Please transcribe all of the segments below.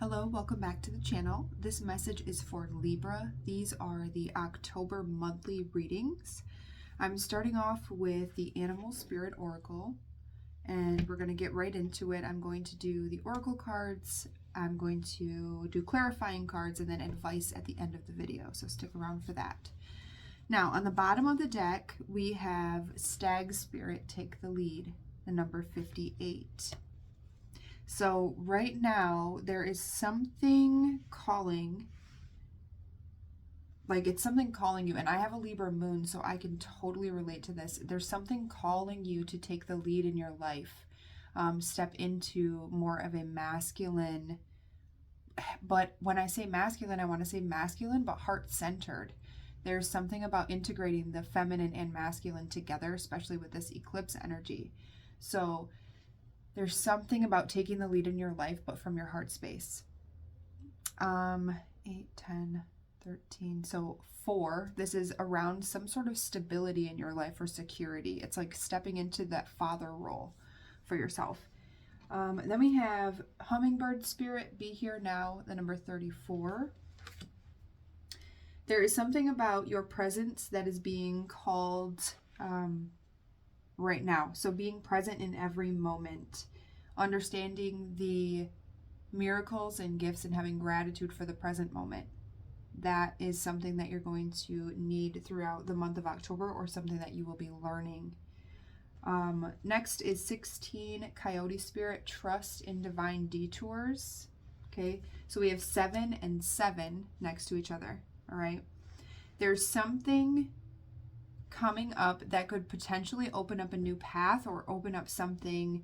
Hello, welcome back to the channel. This message is for Libra. These are the October monthly readings. I'm starting off with the Animal Spirit Oracle, and we're going to get right into it. I'm going to do the Oracle cards, I'm going to do clarifying cards, and then advice at the end of the video, so stick around for that. Now, on the bottom of the deck, we have Stag Spirit take the lead, the number 58. So right now there is something calling, like it's something calling you, and I have a Libra moon, so I can totally relate to this. There's something calling you to take the lead in your life, step into more of a masculine, but when I say masculine, I want to say masculine, but heart-centered. There's something about integrating the feminine and masculine together, especially with this eclipse energy. So there's something about taking the lead in your life, but from your heart space. 8, 10, 13. So 4, this is around some sort of stability in your life or security. It's like stepping into that father role for yourself. Then we have Hummingbird Spirit, be here now, the number 34. There is something about your presence that is being called right now. So being present in every moment, understanding the miracles and gifts and having gratitude for the present moment. That is something that you're going to need throughout the month of October, or something that you will be learning. Next is 16, Coyote Spirit, trust in divine detours. Okay, so we have 7 and 7 next to each other. All right, there's something coming up that could potentially open up a new path, or open up something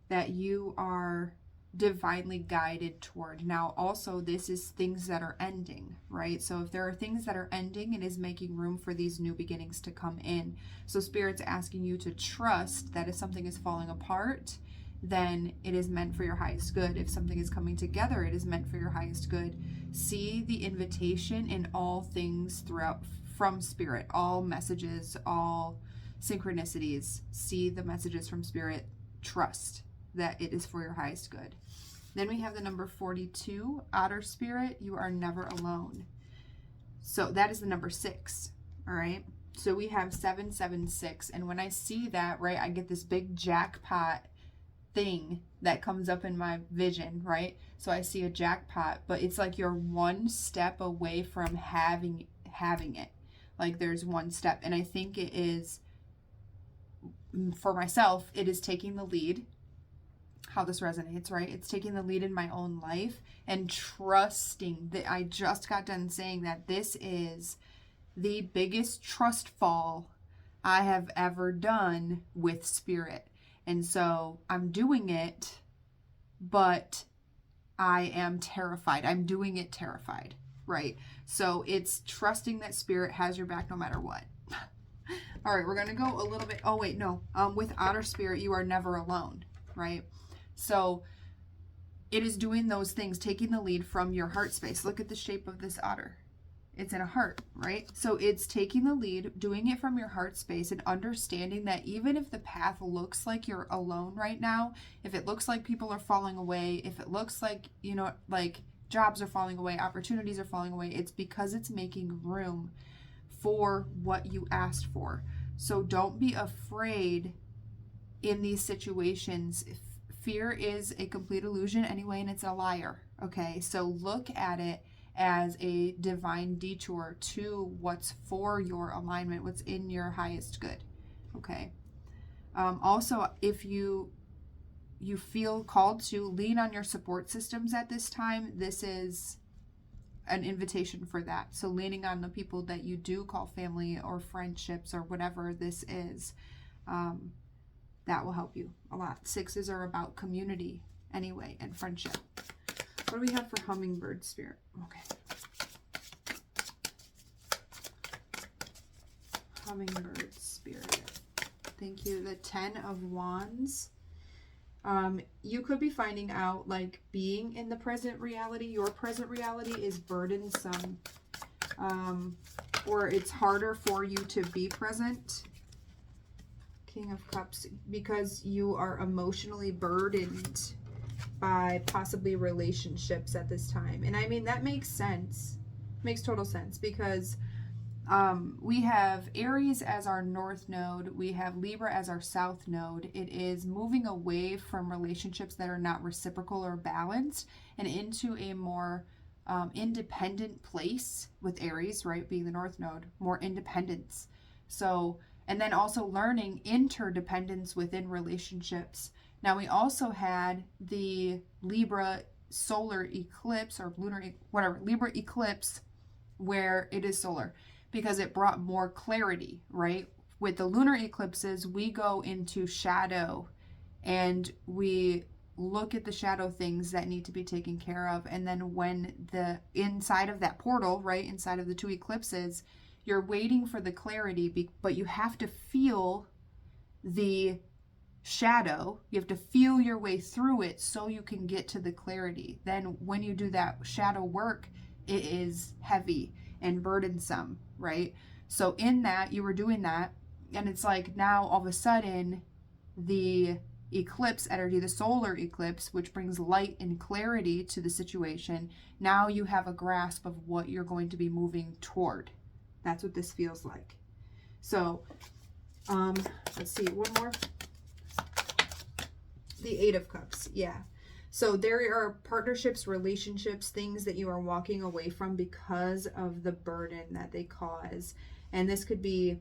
that you are divinely guided toward. Now, also, this is things that are ending, right? So if there are things that are ending, it is making room for these new beginnings to come in. So Spirit's asking you to trust that if something is falling apart, then it is meant for your highest good. If something is coming together, it is meant for your highest good. See the invitation in all things throughout from Spirit, all messages, all synchronicities. See the messages from Spirit. Trust that it is for your highest good. Then we have the number 42, Otter Spirit, you are never alone. So that is the number 6, all right? So we have 776, and when I see that, right, I get this big jackpot thing that comes up in my vision, right? So I see a jackpot, but it's like you're one step away from having it. Like there's one step, and I think it is, for myself, it is taking the lead. How this resonates, right? It's taking the lead in my own life and trusting that. I just got done saying that this is the biggest trust fall I have ever done with Spirit. And so I'm doing it, but I am terrified. I'm doing it terrified, right? So it's trusting that Spirit has your back no matter what. All right, we're going to go a little bit. Oh, wait, no. With Otter Spirit, you are never alone, right? So it is doing those things, taking the lead from your heart space. Look at the shape of this otter. It's in a heart, right? So it's taking the lead, doing it from your heart space, and understanding that even if the path looks like you're alone right now, if it looks like people are falling away, if it looks like, you know, like jobs are falling away, opportunities are falling away, it's because it's making room for what you asked for. So don't be afraid in these situations. Fear is a complete illusion anyway, and it's a liar, okay? So look at it as a divine detour to what's for your alignment, what's in your highest good, okay? Also, if you feel called to lean on your support systems at this time, this is an invitation for that. So leaning on the people that you do call family or friendships or whatever this is, that will help you a lot. 6s are about community anyway, and friendship. What do we have for Hummingbird Spirit? Okay. Hummingbird Spirit. Thank you. The 10 of Wands. You could be finding out, like, being in the present reality, your present reality is burdensome, or it's harder for you to be present. King of Cups, because you are emotionally burdened by possibly relationships at this time. And I mean, that makes sense. Makes total sense, because we have Aries as our north node. We have Libra as our south node. It is moving away from relationships that are not reciprocal or balanced and into a more independent place with Aries, right? Being the north node, more independence. So, and then also learning interdependence within relationships. Now, we also had the Libra solar eclipse, or lunar, whatever, Libra eclipse, where it is solar, because it brought more clarity, right? With the lunar eclipses, we go into shadow and we look at the shadow things that need to be taken care of. And then when the inside of that portal, right, inside of the two eclipses, you're waiting for the clarity, but you have to feel the shadow. You have to feel your way through it so you can get to the clarity. Then when you do that shadow work, it is heavy and burdensome, right? So in that, you were doing that, and it's like now all of a sudden the eclipse energy, the solar eclipse, which brings light and clarity to the situation, now you have a grasp of what you're going to be moving toward. That's what this feels like. So let's see, one more. The Eight of Cups, yeah. So there are partnerships, relationships, things that you are walking away from because of the burden that they cause. And this could be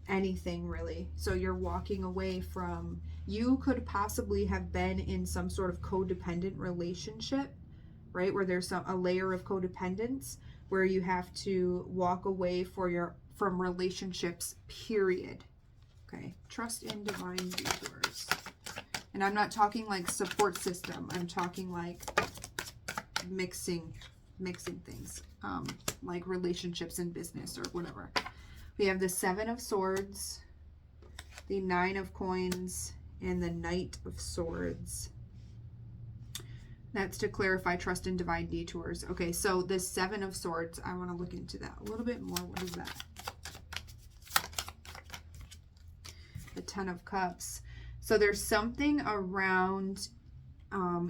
anything, really. So you're walking away from, you could possibly have been in some sort of codependent relationship, right? Where there's a layer of codependence where you have to walk away from relationships, period. Okay, trust in divine detours. And I'm not talking like support system. I'm talking like mixing things, like relationships and business or whatever. We have the Seven of Swords, the Nine of Coins, and the Knight of Swords. That's to clarify trust in divine detours. Okay, so the Seven of Swords, I want to look into that a little bit more. What is that? The Ten of Cups. So there's something around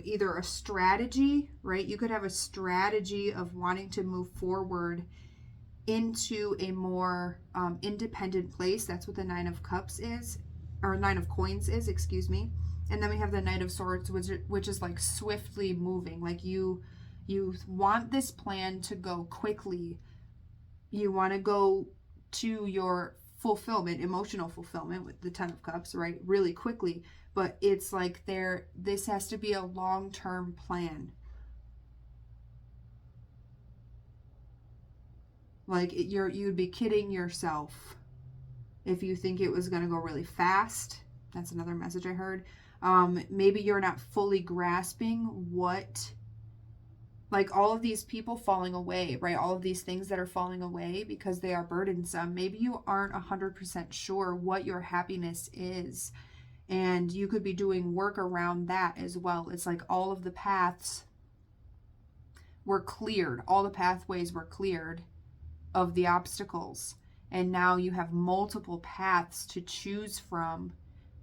either a strategy, right? You could have a strategy of wanting to move forward into a more independent place. That's what the Nine of Cups is, or Nine of Coins is, excuse me. And then we have the Knight of Swords, which is like swiftly moving. Like you want this plan to go quickly. You want to go to your fulfillment, emotional fulfillment with the Ten of Cups, right? Really quickly. But it's like this has to be a long-term plan. Like you'd be kidding yourself if you think it was going to go really fast. That's another message I heard. Maybe you're not fully grasping what, like all of these people falling away, right? All of these things that are falling away because they are burdensome. Maybe you aren't 100% sure what your happiness is. And you could be doing work around that as well. It's like all of the paths were cleared. All the pathways were cleared of the obstacles. And now you have multiple paths to choose from,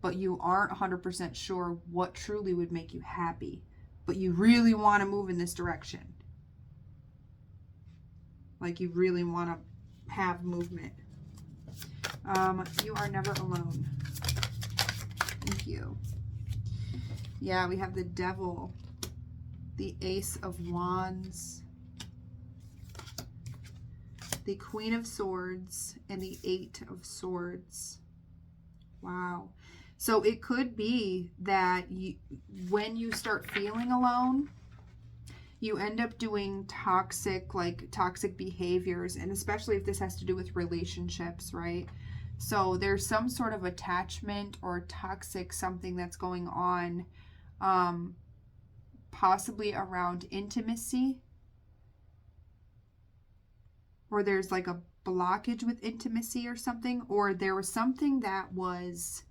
but you aren't 100% sure what truly would make you happy. But you really want to move in this direction. Like you really want to have movement. You are never alone. Thank you. Yeah, we have the Devil, the Ace of Wands, the Queen of Swords, and the Eight of Swords. Wow. So it could be that when you start feeling alone, you end up doing toxic behaviors, and especially if this has to do with relationships, right? So there's some sort of attachment or toxic something that's going on, possibly around intimacy, or there's like a blockage with intimacy or something, or there was something that was,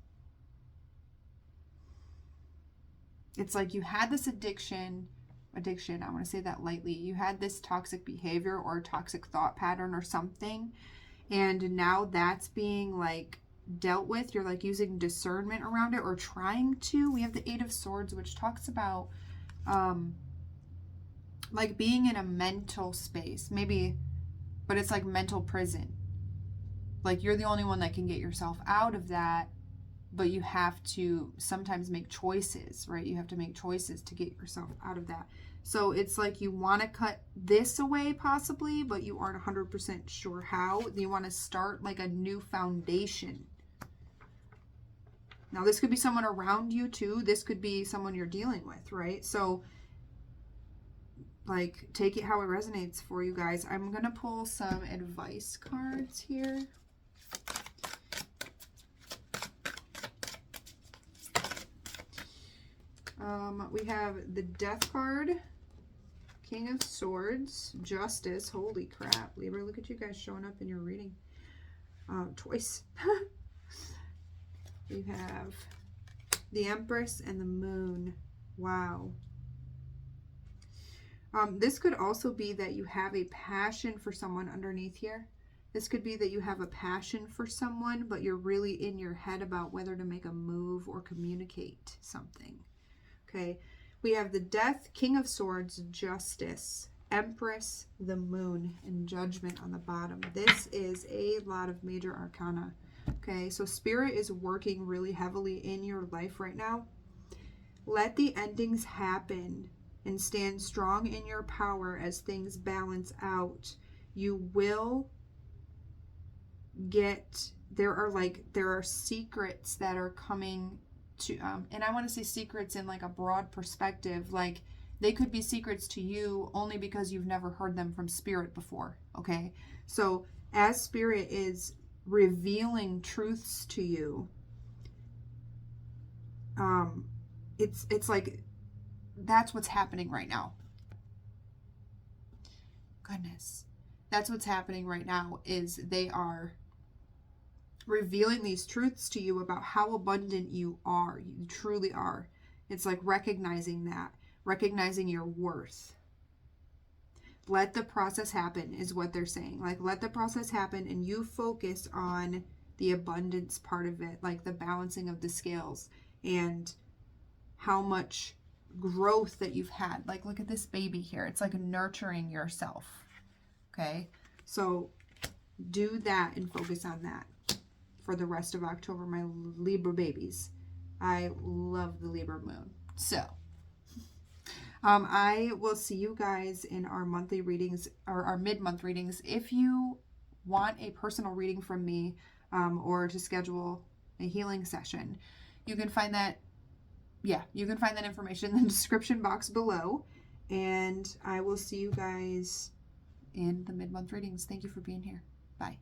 it's like you had this addiction, I want to say that lightly, you had this toxic behavior or toxic thought pattern or something, and now that's being like dealt with. You're like using discernment around it or trying to. We have the Eight of Swords, which talks about like being in a mental space, maybe, but it's like mental prison. Like you're the only one that can get yourself out of that, but you have to sometimes make choices, right? You have to make choices to get yourself out of that. So it's like you want to cut this away possibly, but you aren't 100% sure how. You want to start like a new foundation. Now this could be someone around you too. This could be someone you're dealing with, right? So like take it how it resonates for you guys. I'm going to pull some advice cards here. We have the Death card, King of Swords, Justice. Holy crap, Libra, look at you guys showing up in your reading twice. We have the Empress and the Moon. Wow. This could also be that you have a passion for someone underneath here. This could be that you have a passion for someone, but you're really in your head about whether to make a move or communicate something. Okay, we have the Death, King of Swords, Justice, Empress, the Moon, and Judgment on the bottom. This is a lot of major arcana. Okay, so Spirit is working really heavily in your life right now. Let the endings happen and stand strong in your power as things balance out. You will get, there are secrets that are coming to, and I want to say secrets in like a broad perspective, like they could be secrets to you only because you've never heard them from Spirit before. Okay, so as Spirit is revealing truths to you, it's like that's what's happening right now. Goodness, that's what's happening right now, is they are revealing these truths to you about how abundant you are. You truly are. It's like recognizing that, recognizing your worth. Let the process happen is what they're saying. Like, let the process happen and you focus on the abundance part of it, like the balancing of the scales and how much growth that you've had. Like, look at this baby here. It's like nurturing yourself. Okay, so do that and focus on that for the rest of October, my Libra babies. I love the Libra moon. So I will see you guys in our monthly readings, or our mid-month readings. If you want a personal reading from me, or to schedule a healing session, you can find that, you can find that information in the description box below. And I will see you guys in the mid-month readings. Thank you for being here. Bye.